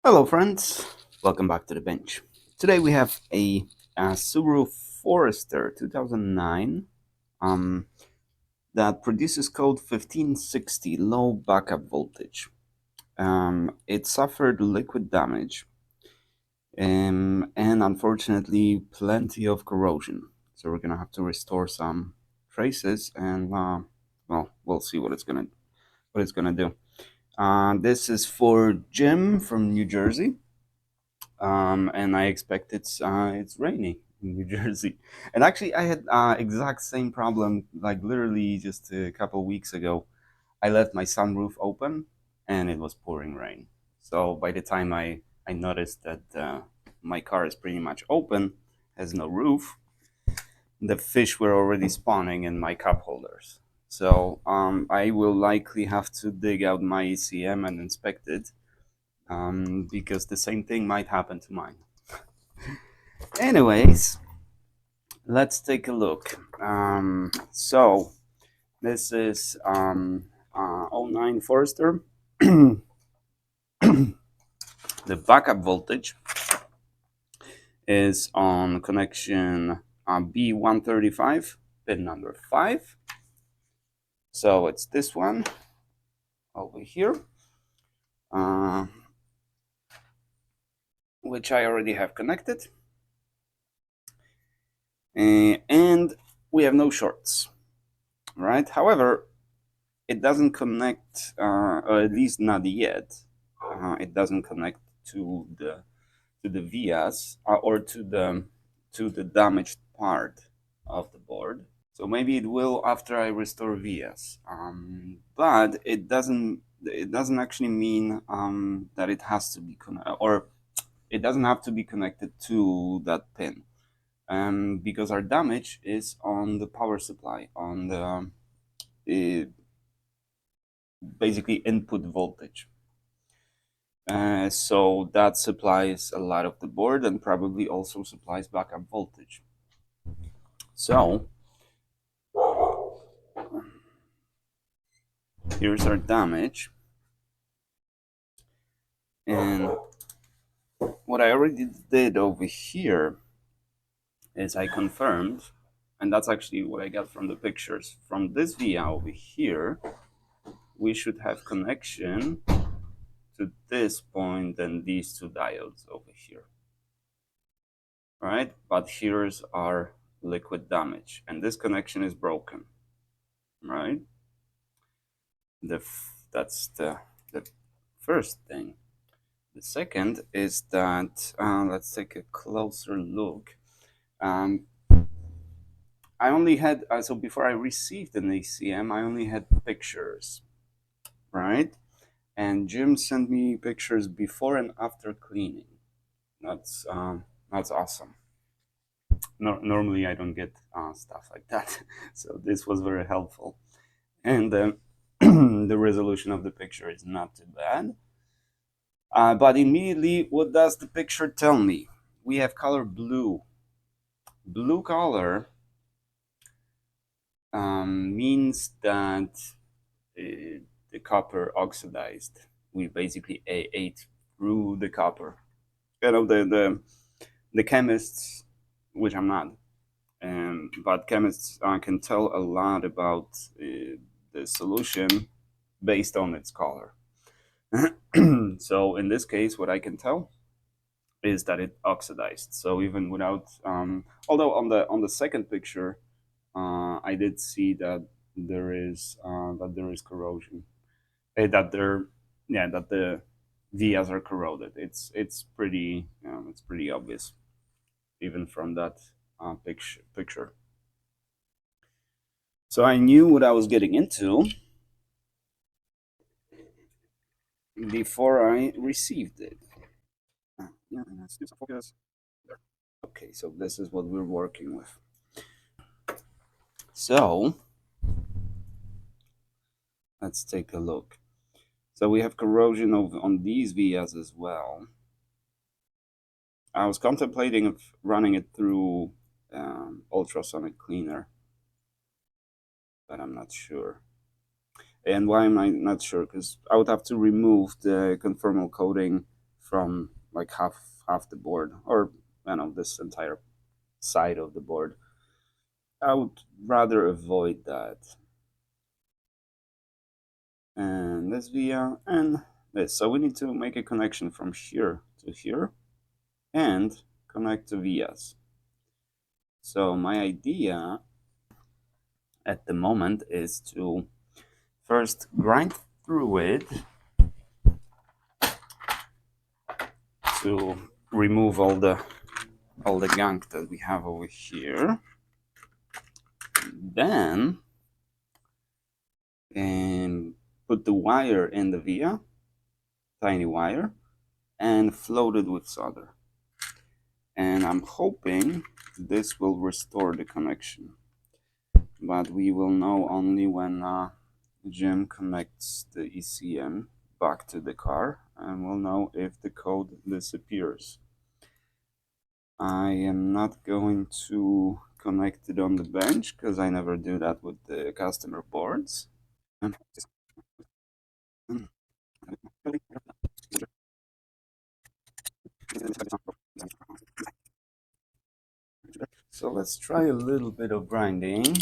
Hello friends, welcome back to the bench. Today we have a Subaru Forester 2009 that produces code 1560 Low Backup Voltage. It suffered liquid damage and unfortunately plenty of corrosion. So we're gonna have to restore some traces and well, we'll see what it's gonna do. This is for Jim from New Jersey. And I expect it's rainy in New Jersey. And actually, I had exact same problem. Like literally just a couple weeks ago, I left my sunroof open, and it was pouring rain. So by the time I noticed that my car is pretty much open, has no roof, the fish were already spawning in my cup holders. So I will likely have to dig out my ECM and inspect it because the same thing might happen to mine. Anyways, let's take a look. So this is '09 Forester. The backup voltage is on connection B135, pin number 5. So it's this one over here, which I already have connected. And we have no shorts, right? However, it doesn't connect, or at least not yet. It doesn't connect to the vias or to the damaged part of the board. So maybe it will after I restore vias. But it doesn't actually mean that it has to be or it doesn't have to be connected to that pin. Because our damage is on the power supply, on the basically input voltage. So that supplies a lot of the board and probably also supplies backup voltage. So here's our damage. And what I already did over here is I confirmed, and that's actually what I got from the pictures. From this via over here, we should have connection to this point and these two diodes over here. Right? But here's our liquid damage, and this connection is broken. Right? That's the first thing. The second is that let's take a closer look. I only had so before I received an ECM, I only had pictures, right? And Jim sent me pictures before and after cleaning. That's awesome. Normally, I don't get stuff like that, so this was very helpful. And the resolution of the picture is not too bad. But immediately, what does the picture tell me? We have color blue. Blue color means that the copper oxidized. We basically ate through the copper. You know, the chemists, which I'm not, but chemists can tell a lot about the solution based on its color. So in this case, what I can tell is that it oxidized. So even without, although on the second picture, I did see that there is corrosion. That there, yeah, that the vias are corroded. It's pretty obvious, even from that picture. So I knew what I was getting into before I received it. Yeah, let's do some focus. There. Okay, so this is what we're working with. So let's take a look. So we have corrosion on these vias as well. I was contemplating of running it through ultrasonic cleaner, but I'm not sure. And why am I not sure? Because I would have to remove the conformal coating from like half the board, or this entire side of the board. I would rather avoid that. And this via and this. So we need to make a connection from here to here and connect to vias. So my idea at the moment is to first grind through it to remove all the gunk that we have over here. Then put the wire in the via, tiny wire, and float it with solder. And I'm hoping this will restore the connection. But we will know only when Jim connects the ECM back to the car, and we'll know if the code disappears. I am not going to connect it on the bench because I never do that with the customer boards. So let's try a little bit of grinding,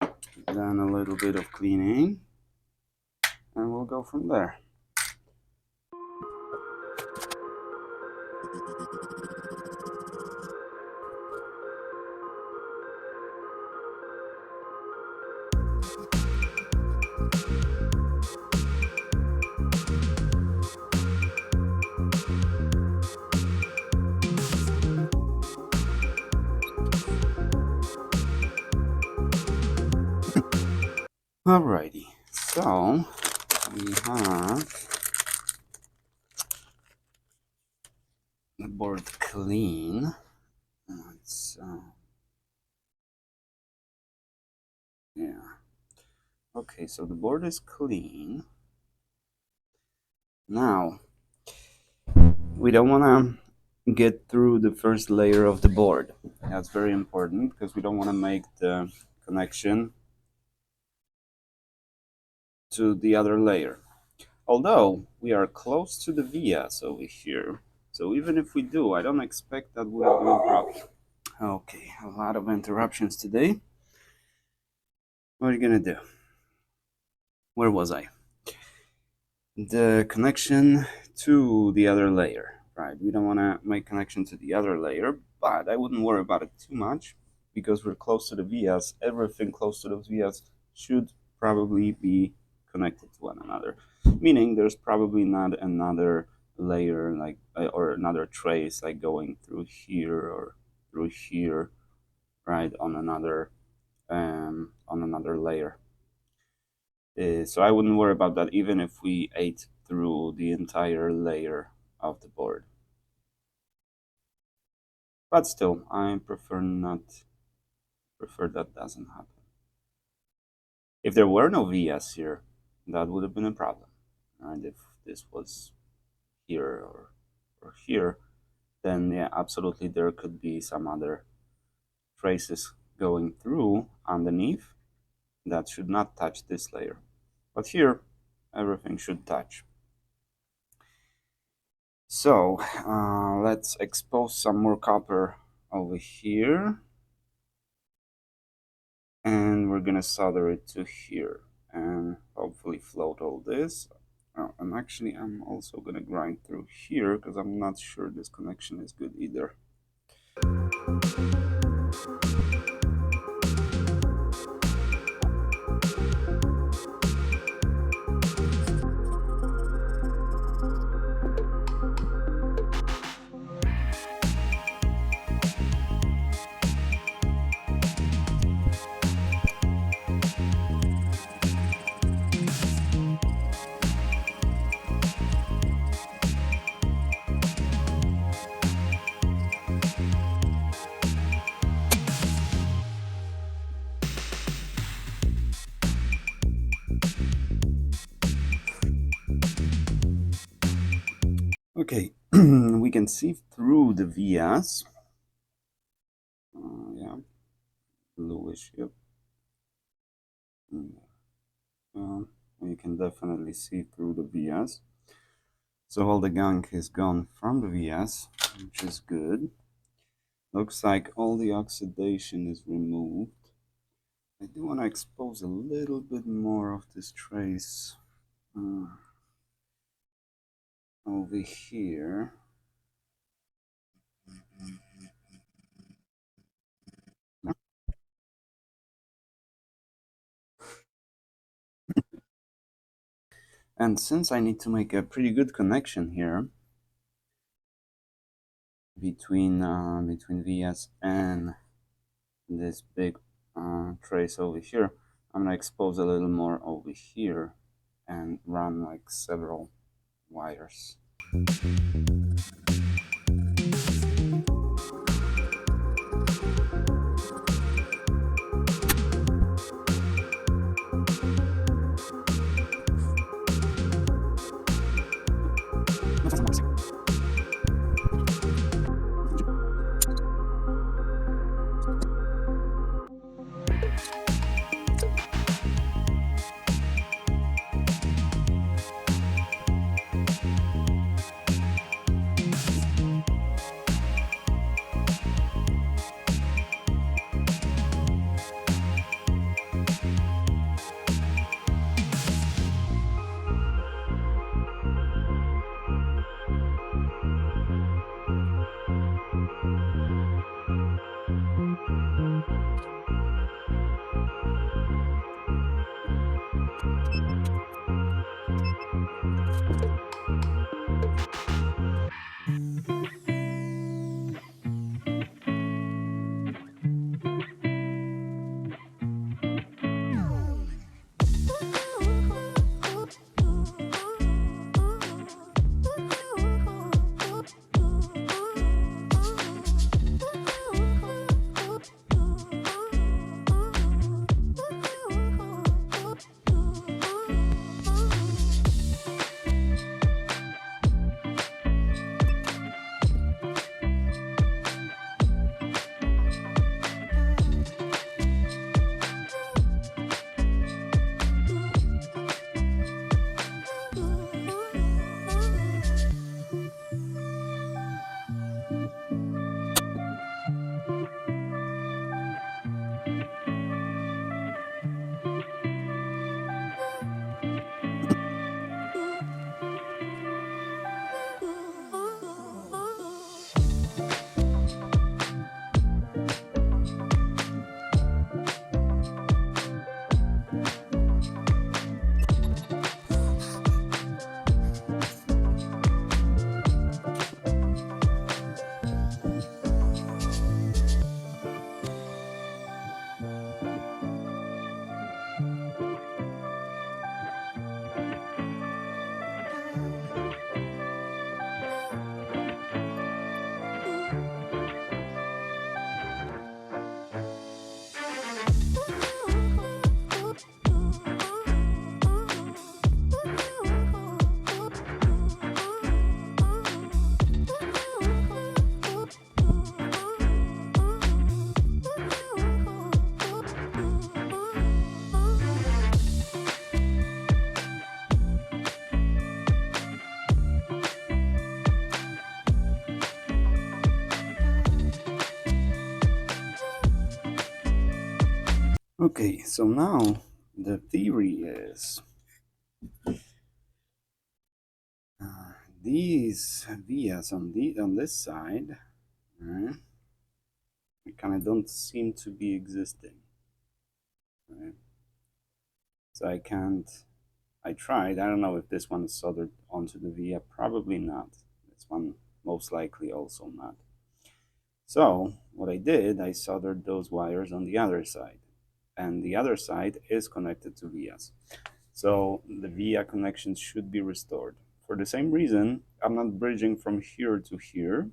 then a little bit of cleaning, and we'll go from there. Alrighty, so we have the board clean. Let's yeah. Okay, so the board is clean. Now we don't want to get through the first layer of the board. That's very important because we don't want to make the connection to the other layer. Although we are close to the vias over here, so even if we do, I don't expect that will be a problem. Okay, a lot of interruptions today. What are you gonna do? Where was I? The connection to the other layer, right? We don't want to make connection to the other layer, but I wouldn't worry about it too much because we're close to the vias. Everything close to those vias should probably be connected to one another, meaning there's probably not another layer like or another trace like going through here or through here, right, on another layer. So I wouldn't worry about that even if we ate through the entire layer of the board. But still, I prefer that doesn't happen. If there were no VS here, that would have been a problem. And if this was here or here, then yeah, absolutely there could be some other traces going through underneath that should not touch this layer. But here, everything should touch. So let's expose some more copper over here, and we're gonna solder it to here and hopefully float all this. And actually I'm also gonna grind through here because I'm not sure this connection is good either. Okay, we can see through the vias. Yeah, bluish, yep. You can definitely see through the vias. So all the gunk is gone from the VS, which is good. Looks like all the oxidation is removed. I do want to expose a little bit more of this trace over here. And since I need to make a pretty good connection here between VS and this big trace over here, I'm gonna expose a little more over here and run like several wires. Okay, so now the theory is these vias on this side, right, kind of don't seem to be existing. Right? So I can't. I tried. I don't know if this one is soldered onto the via. Probably not. This one most likely also not. So what I did, I soldered those wires on the other side, and the other side is connected to vias. So the via connection should be restored. For the same reason, I'm not bridging from here to here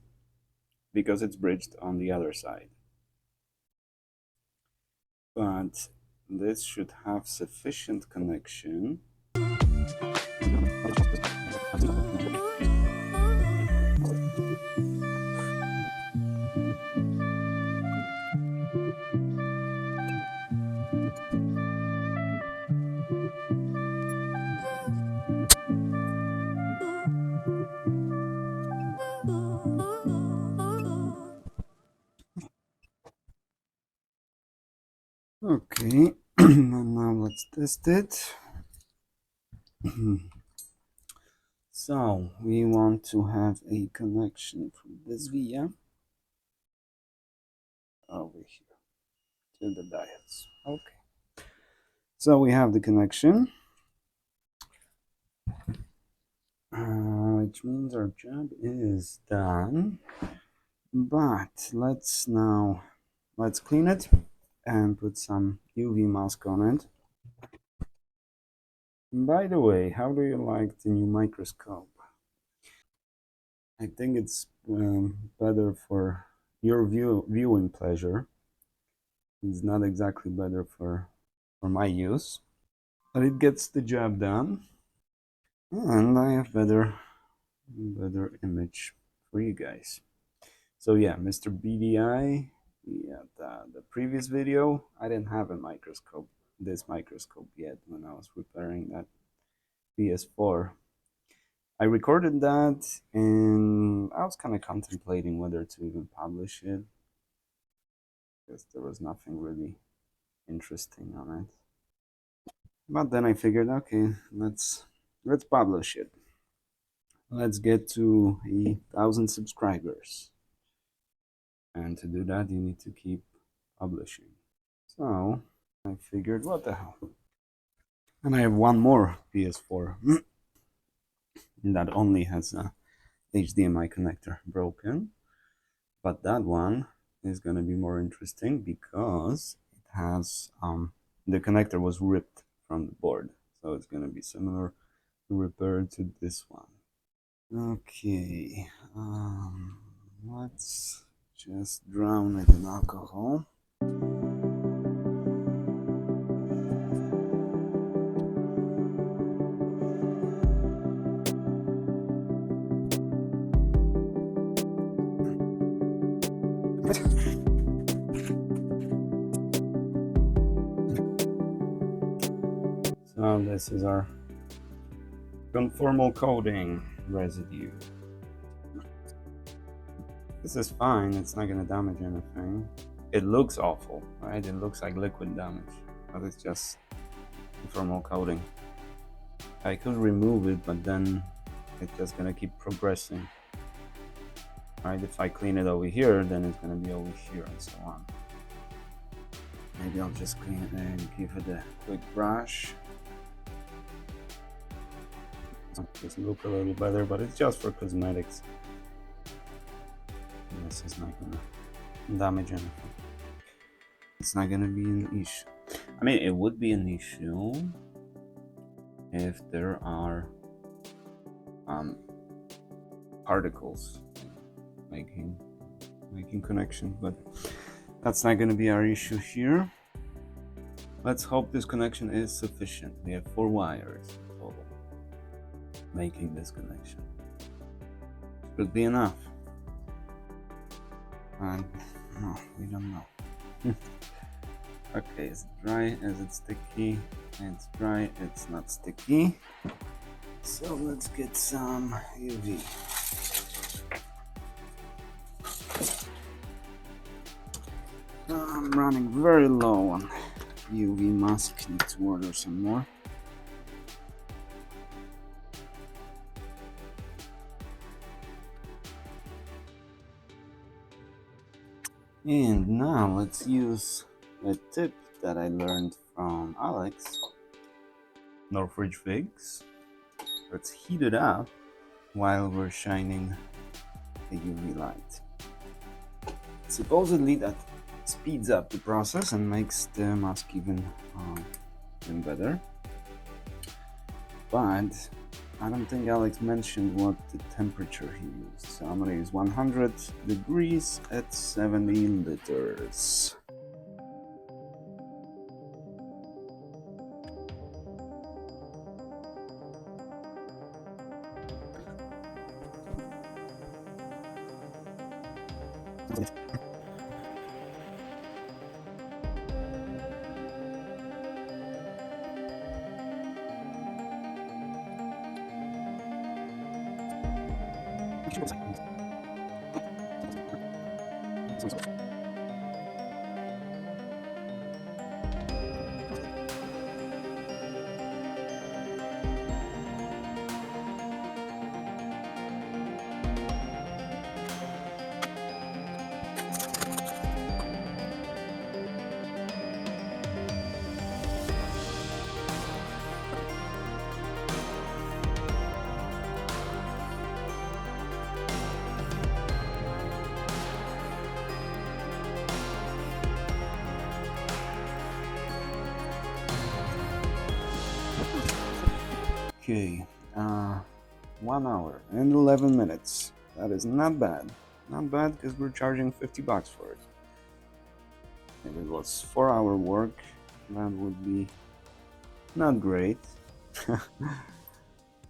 because it's bridged on the other side. But this should have sufficient connection. Okay, and now let's test it. So we want to have a connection from this via over here to the diodes. Okay, so we have the connection, which means our job is done. But let's clean it and put some UV mask on it. By the way, how do you like the new microscope? I think it's better for your viewing pleasure. It's not exactly better for my use, but it gets the job done, and I have better image for you guys. So yeah, Mr. BDI. Yeah, the previous video, I didn't have this microscope yet when I was repairing that PS4. I recorded that, and I was kind of contemplating whether to even publish it, because there was nothing really interesting on it. But then I figured, okay, let's publish it. Let's get to 1,000 subscribers, and to do that, you need to keep publishing. So I figured, what the hell? And I have one more PS4 that only has a HDMI connector broken, but that one is going to be more interesting because it has the connector was ripped from the board, so it's going to be similar repair to this one. Okay, let's just drown it in alcohol. So this is our conformal coating residue. This is fine, it's not going to damage anything. It looks awful, right? It looks like liquid damage, but it's just conformal coating. I could remove it, but then it's just going to keep progressing. Right? If I clean it over here, then it's going to be over here and so on. Maybe I'll just clean it and give it a quick brush. Just look a little better, but it's just for cosmetics. This is not gonna damage anything. It's not gonna be an issue. I mean, it would be an issue if there are particles making connection, but that's not gonna be our issue here. Let's hope this connection is sufficient. We have 4 wires total making this connection. Should be enough. And no, we don't know. Okay, is it dry? Is it sticky? It's dry, it's not sticky. So let's get some UV. I'm running very low on UV mask. Need to order some more. And now let's use a tip that I learned from Alex, Northridge Figs. Let's heat it up while we're shining a UV light. Supposedly that speeds up the process and makes the mask even better. But I don't think Alex mentioned what the temperature he used. So I'm gonna use 100 degrees at 70 liters. Okay, 1 hour and 11 minutes. That is not bad. Not bad because we're charging $50 for it. If it was 4 hour work, that would be not great.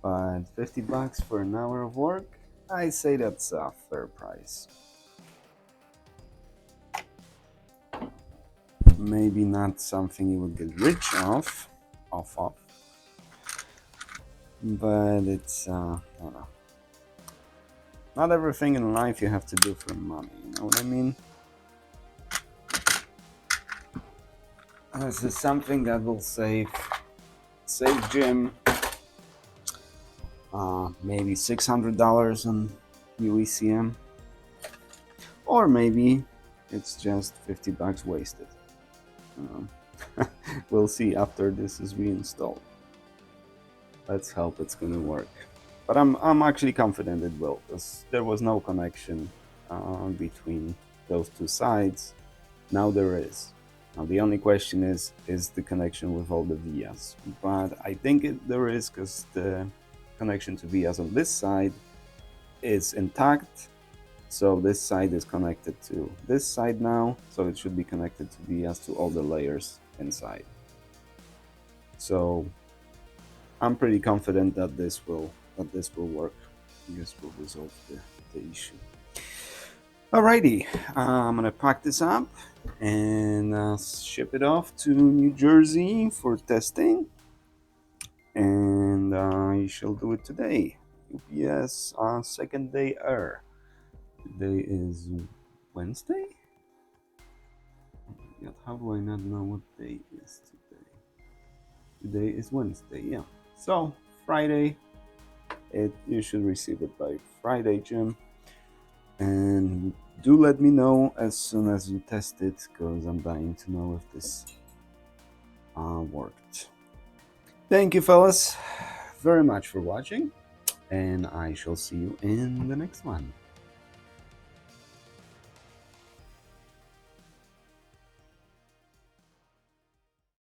But $50 for an hour of work, I say that's a fair price. Maybe not something you would get rich off of, but it's I don't know. Not everything in life you have to do for money. You know what I mean? This is something that will save Jim maybe $600 on new ECM, or maybe it's just $50 wasted. We'll see after this is reinstalled. Let's hope it's gonna work. But I'm actually confident it will, because there was no connection between those two sides. Now there is. Now the only question is the connection with all the vias. But I think there is, because the connection to vias on this side is intact. So this side is connected to this side now, so it should be connected to vias to all the layers inside. So I'm pretty confident that this will work. This will resolve the issue. Alrighty, I'm gonna pack this up and ship it off to New Jersey for testing, and I shall do it today. UPS second day error. Today is Wednesday? Oh my God, how do I not know what day is today? Today is Wednesday, yeah. So Friday, you should receive it by Friday, Jim. And do let me know as soon as you test it, because I'm dying to know if this worked. Thank you, fellas, very much for watching, and I shall see you in the next one.